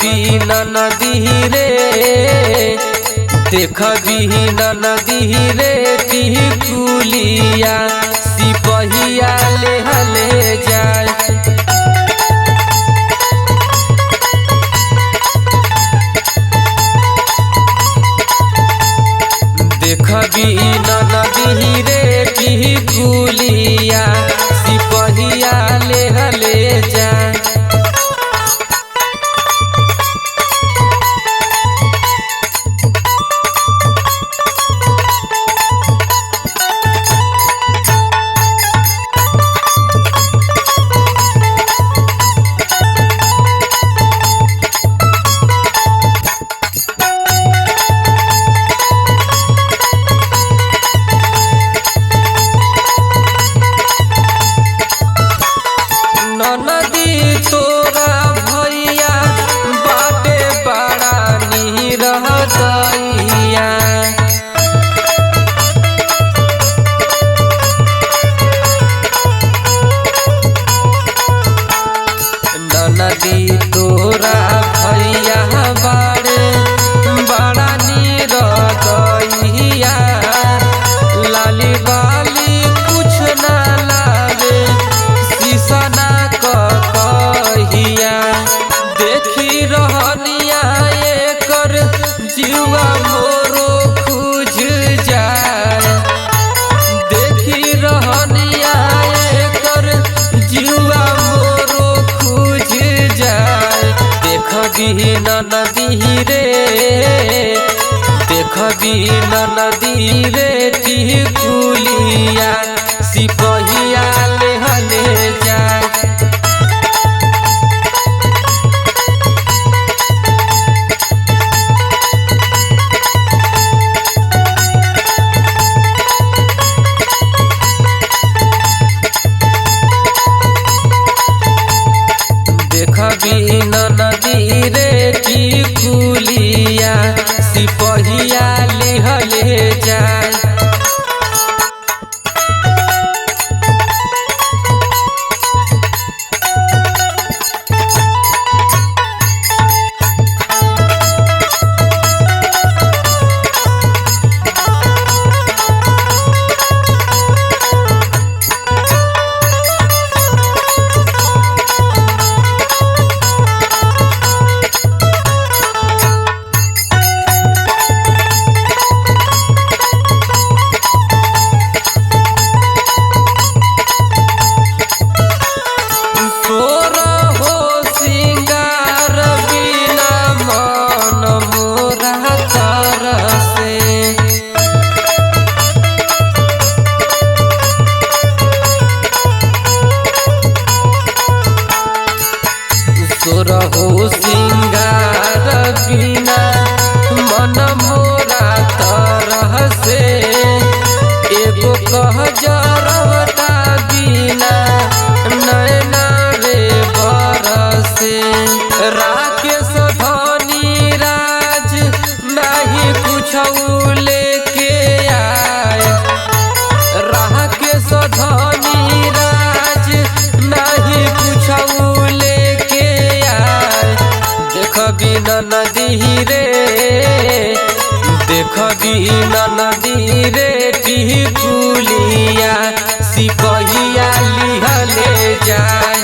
बिना नदी रे देख बिना नदी रे टिकुलिया सिपहिया ले हले जाए। देख बिना नदी रे टिकुलिया सिपहिया ले हले जाए। नदी तोरा भैया बाटे बड़ा नीरह दैया। नदी तोरा भैया बाड़े बड़ा नीरह दैया। लाली बाली कुछ ना लागे शीशा ना कहिया। देखी रहनिया एकर जीवा मोरो खुज जाए। देखी रहनिया एकर जीवा मोरो खुज जाए। देख बिना नदी रे देख बिना नदी रे टिकुलिया सिपहिया ले हले जाए। देख बिना नदी रे टिकुलिया सिपहिया ले हले जाए। रहो सिंगार बिना मन मोरा तरह से। एगो कह जरवता बिना नैना रे बरसे। राकेश धनी राज नहीं कुछ लेके आए। राकेश धनी राज नहीं कुछ लेके आए। देख बिना नदी रे देख बिना नदी रे टिकुलिया सिपहिया लिहले जाए।